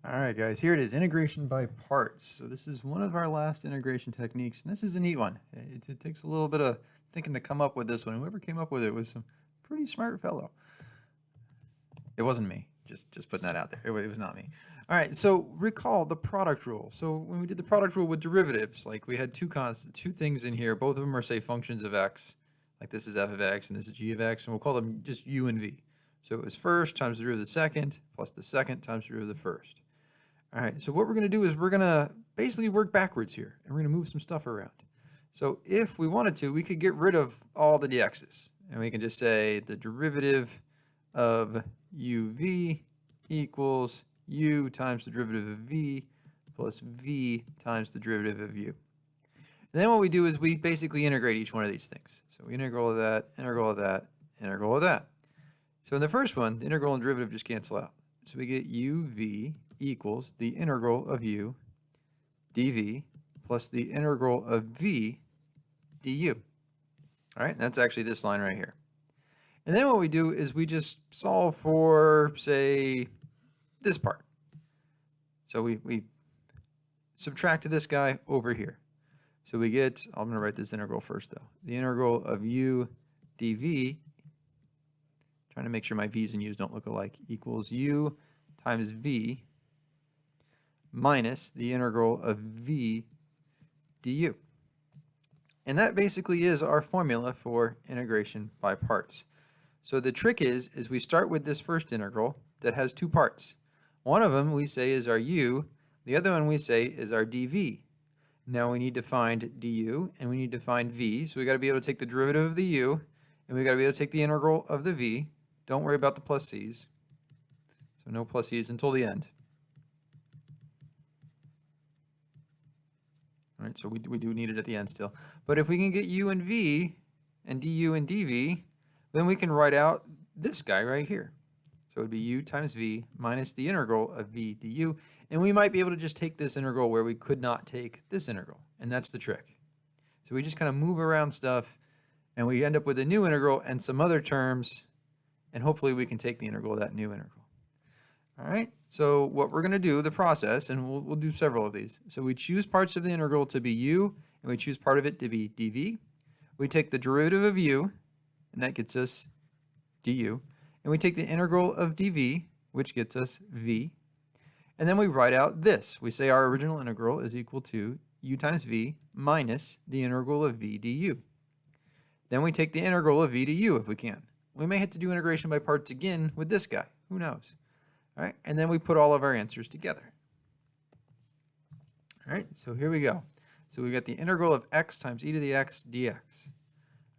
All right, guys, here it is, integration by parts. So this is one of our last integration techniques, and this is a neat one. It takes a little bit of thinking to come up with this one. Whoever came up with it was some pretty smart fellow. It wasn't me. Just putting that out there. It was not me. All right, so recall the product rule. So when we did the product rule with derivatives, like we had two things in here. Both of them are, say, functions of x. Like this is f of x and this is g of x, and we'll call them just u and v. So it was first times the derivative of the second plus the second times the derivative of the first. All right, so what we're going to do is we're going to basically work backwards here, and we're going to move some stuff around. So if we wanted to, we could get rid of all the dx's, and we can just say the derivative of uv equals u times the derivative of v plus v times the derivative of u. And then what we do is we basically integrate each one of these things. So we integral of that, integral of that, integral of that. So in the first one, the integral and derivative just cancel out. So we get uv equals the integral of u dv plus the integral of v du. All right, and that's actually this line right here. And then what we do is we just solve for, say, this part. So we subtract this guy over here. So we get, I'm going to write this integral first though. The integral of u dv, trying to make sure my v's and u's don't look alike, equals u times v minus the integral of v du. And that basically is our formula for integration by parts. So the trick is we start with this first integral that has two parts. One of them we say is our u, the other one we say is our dv. Now we need to find du and we need to find v, so we got to be able to take the derivative of the u and we got to be able to take the integral of the v. Don't worry about the plus c's. So no plus c's until the end. All right, so we do need it at the end still. But if we can get u and v and du and dv, then we can write out this guy right here. So it would be u times v minus the integral of v du. And we might be able to just take this integral where we could not take this integral. And that's the trick. So we just kind of move around stuff and we end up with a new integral and some other terms. And hopefully we can take the integral of that new integral. All right, so what we're going to do, the process, and we'll do several of these. So we choose parts of the integral to be u, and we choose part of it to be dv. We take the derivative of u, and that gets us du. And we take the integral of dv, which gets us v. And then we write out this. We say our original integral is equal to u times v minus the integral of v du. Then we take the integral of v to u if we can. We may have to do integration by parts again with this guy. Who knows? All right, and then we put all of our answers together. All right, so here we go. So we got the integral of x times e to the x dx.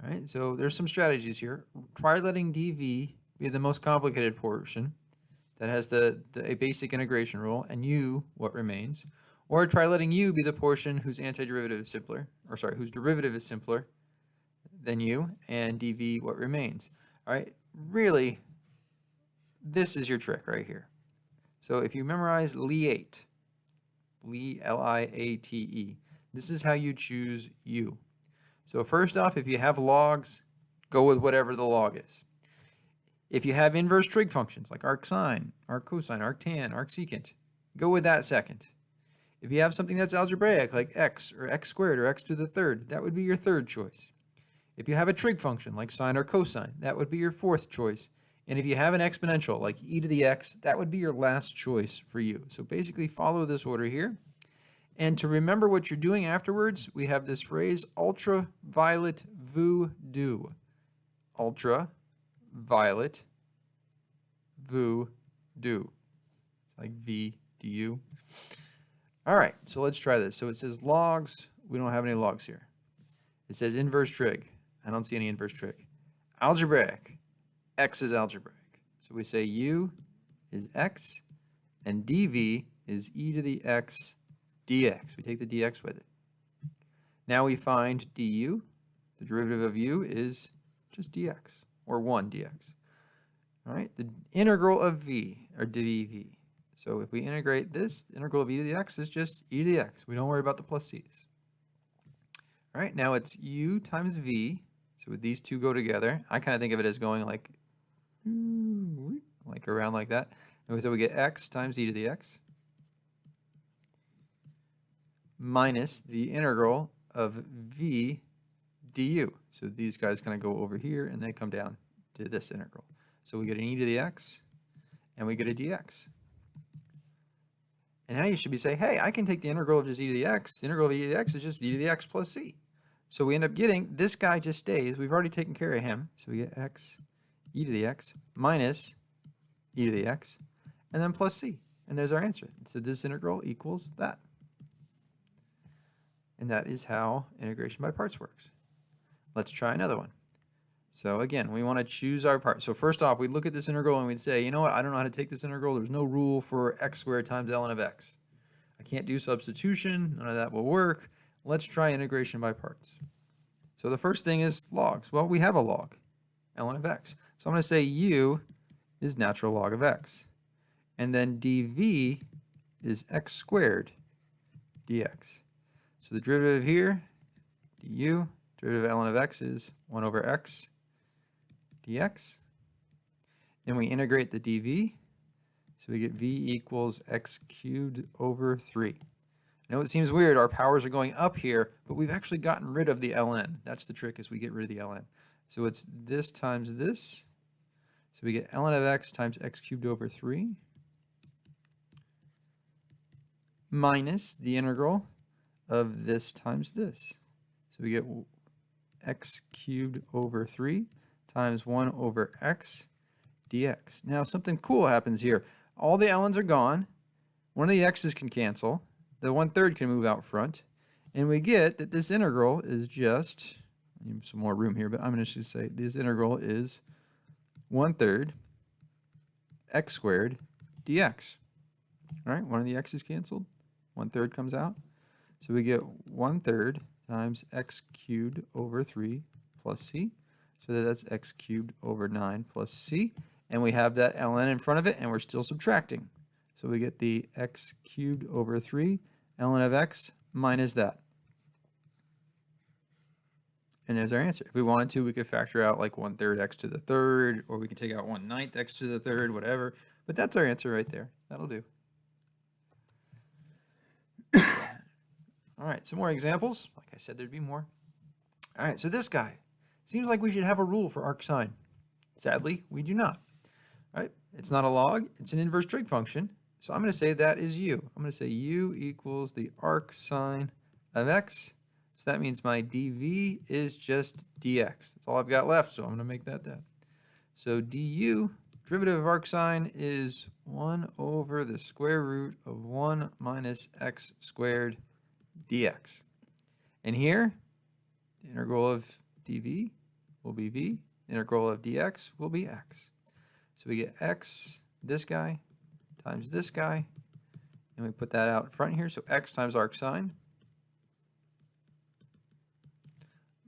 All right, so there's some strategies here. Try letting dv be the most complicated portion that has a basic integration rule, and u what remains. Or try letting u be the portion whose antiderivative is simpler, or sorry, whose derivative is simpler than u, and dv what remains. All right, really, this is your trick right here. So if you memorize LIATE, L-I-A-T-E, this is how you choose u. So first off, if you have logs, go with whatever the log is. If you have inverse trig functions like arcsine, arccosine, arctan, arcsecant, go with that second. If you have something that's algebraic like x or x squared or x to the third, that would be your third choice. If you have a trig function like sine or cosine, that would be your fourth choice. And if you have an exponential like e to the x, that would be your last choice for you. So basically follow this order here. And to remember what you're doing afterwards, we have this phrase, ultraviolet voodoo. Ultraviolet voodoo. It's like V, du. All right, so let's try this. So it says logs. We don't have any logs here. It says inverse trig. I don't see any inverse trig. Algebraic. X is algebraic. So we say u is x, and dv is e to the x dx. We take the dx with it. Now we find du. The derivative of u is just dx, or 1 dx. All right, the integral of v, or dv. So if we integrate this, the integral of e to the x is just e to the x. We don't worry about the plus c's. All right, now it's u times v. So these two go together. I kind of think of it as going like around like that. And so we get x times e to the x. minus the integral of v du. So these guys kind of go over here and they come down to this integral. So we get an e to the x and we get a dx. And now you should be saying, hey, I can take the integral of just e to the x. The integral of e to the x is just e to the x plus c. So we end up getting, this guy just stays. We've already taken care of him. So we get x e to the x minus e to the x, and then plus c. And there's our answer. So this integral equals that. And that is how integration by parts works. Let's try another one. So again, we want to choose our part. So first off, we look at this integral and we'd say, you know what, I don't know how to take this integral. There's no rule for x squared times ln of x. I can't do substitution. None of that will work. Let's try integration by parts. So the first thing is logs. Well, we have a log, ln of x. So I'm going to say u is natural log of x. And then dv is x squared dx. So the derivative here, du, derivative of ln of x is 1 over x dx. Then we integrate the dv. So we get v equals x cubed over 3. I know it seems weird, our powers are going up here, but we've actually gotten rid of the ln. That's the trick, is we get rid of the ln. So it's this times this. So we get ln of x times x cubed over 3 minus the integral of this times this. So we get x cubed over 3 times 1 over x dx. Now something cool happens here. All the ln's are gone. One of the x's can cancel. The 1/3 can move out front. And we get that this integral is just, I need some more room here, but I'm going to just say this integral is 1/3 x squared dx. All right, one of the x's canceled. 1/3 comes out. So we get 1/3 times x cubed over 3 plus c. So that's x cubed over 9 plus c. And we have that ln in front of it, and we're still subtracting. So we get the x cubed over 3 ln of x minus that. And there's our answer. If we wanted to, we could factor out like 1/3 x to the 3rd, or we could take out 1/9 x to the 3rd, whatever. But that's our answer right there. That'll do. All right, some more examples. Like I said, there'd be more. All right, so this guy. Seems like we should have a rule for arc sine. Sadly, we do not. All right, it's not a log. It's an inverse trig function. So I'm going to say that is u. I'm going to say u equals the arc sine of x. So that means my dv is just dx. That's all I've got left, so I'm going to make that that. So du, derivative of arc sine, is 1 over the square root of 1 minus x squared dx. And here, the integral of dv will be v. The integral of dx will be x. So we get x, this guy, times this guy, and we put that out front here. So x times arc sine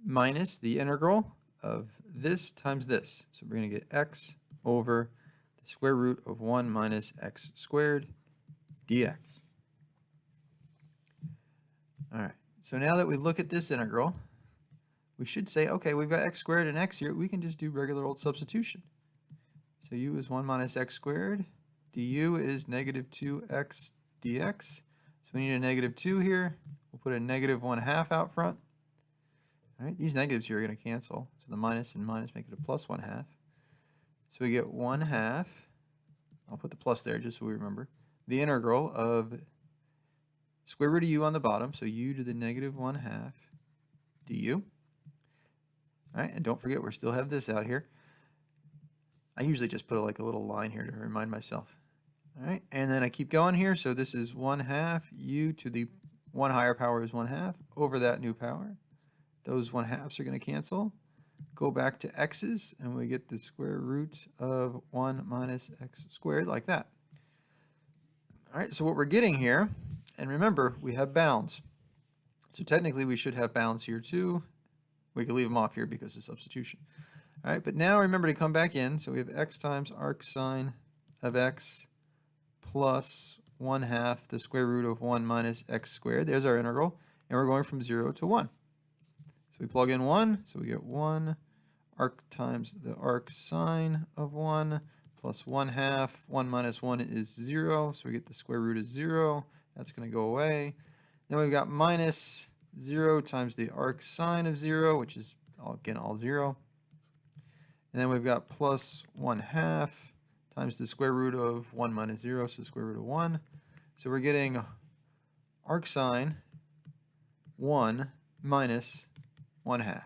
minus the integral of this times this. So we're going to get x over the square root of 1 minus x squared dx. All right, so now that we look at this integral, we should say, okay, we've got x squared and x here. We can just do regular old substitution. So u is 1 minus x squared. Du is negative 2x dx. So we need a negative 2 here. We'll put a negative 1/2 out front. All right, these negatives here are going to cancel. So the minus and minus make it a plus 1/2. So we get 1/2. I'll put the plus there just so we remember. The integral of square root of u on the bottom. So u to the negative 1/2 du. All right, and don't forget, we still have this out here. I usually just put like a little line here to remind myself. All right, and then I keep going here. So this is 1/2 u to the 1 higher power is 1/2 over that new power. Those 1/2s are going to cancel. Go back to x's, and we get the square root of 1 minus x squared, like that. All right, so what we're getting here, and remember, we have bounds. So technically, we should have bounds here too. We could leave them off here because of substitution. All right, but now remember to come back in. So we have x times arc sine of x plus 1/2 the square root of 1 minus x squared. There's our integral. And we're going from 0 to 1. So we plug in 1. So we get 1 arc times the arc sine of 1 plus 1/2. 1 minus 1 is 0. So we get the square root of 0. That's going to go away. Then we've got minus 0 times the arc sine of 0, which is, again, all 0. And then we've got plus 1/2 times the square root of 1 minus 0, so square root of 1. So we're getting arc sine 1 minus 1/2.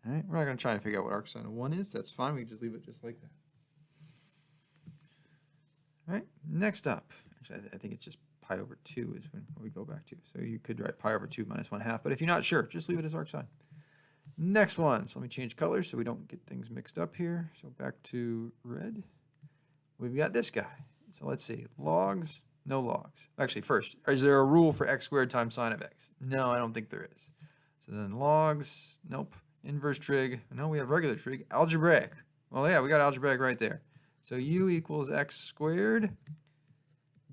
All right, we're not going to try and figure out what arc sine of 1 is. That's fine. We can just leave it just like that. All right, next up. Actually, I think it's just pi over 2 is when we go back to. So you could write pi over 2 minus 1/2. But if you're not sure, just leave it as arc sine. Next one. So let me change colors so we don't get things mixed up here. So back to red. We've got this guy. So let's see. Logs, no logs. Actually, first, is there a rule for x squared times sine of x? No, I don't think there is. So then logs, nope. Inverse trig, no, we have regular trig. Algebraic. Well, yeah, we got algebraic right there. So u equals x squared,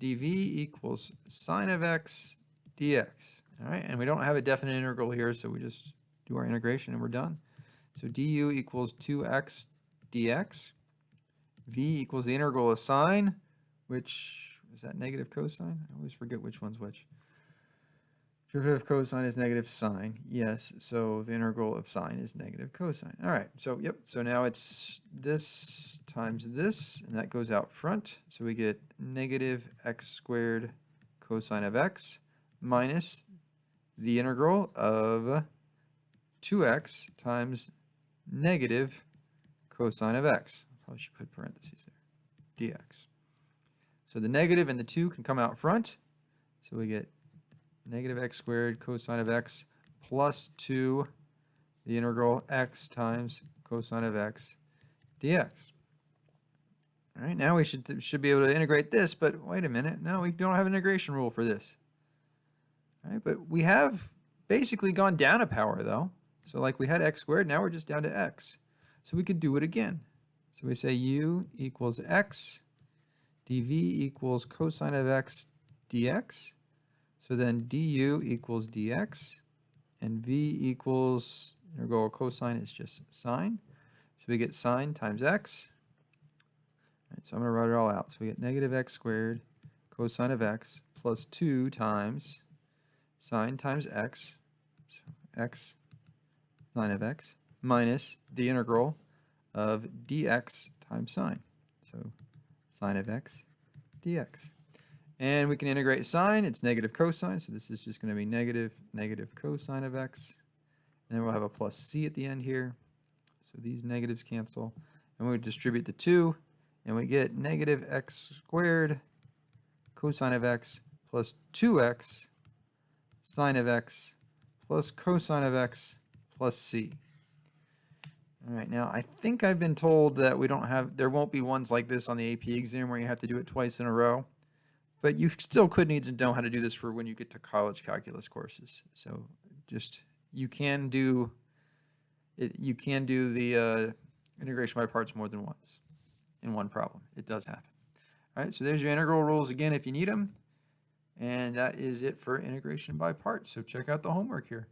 dv equals sine of x dx. All right, and we don't have a definite integral here, so we just do our integration and we're done. So du equals 2x dx. V equals the integral of sine, which is that negative cosine? I always forget which one's which. Derivative of cosine is negative sine. Yes, so the integral of sine is negative cosine. All right, so yep, so now it's this times this, and that goes out front. So we get negative x squared cosine of x minus the integral of 2x times negative cosine of x. Probably should put parentheses there, dx. So the negative and the 2 can come out front. So we get negative x squared cosine of x plus 2, the integral x times cosine of x dx. All right, now we should be able to integrate this, but wait a minute. No, we don't have an integration rule for this. All right, but we have basically gone down a power, though. So like we had x squared, now we're just down to x. So we could do it again. So we say u equals x, dv equals cosine of x dx. So then du equals dx, and v equals, integral of cosine is just sine. So we get sine times x. All right, so I'm going to write it all out. So we get negative x squared cosine of x plus 2 times sine times x, so x sine of x, minus the integral of dx times sine. So sine of x dx. And we can integrate sine. It's negative cosine, so this is just going to be negative cosine of x. And then we'll have a plus c at the end here. So these negatives cancel. And we distribute the 2, and we get negative x squared cosine of x plus 2x sine of x plus cosine of x plus c. All right, now I think I've been told that there won't be ones like this on the AP exam where you have to do it twice in a row. But you still could need to know how to do this for when you get to college calculus courses. So just you can do the integration by parts more than once in one problem. It does happen. All right, so there's your integral rules again if you need them. And that is it for integration by parts. So check out the homework here.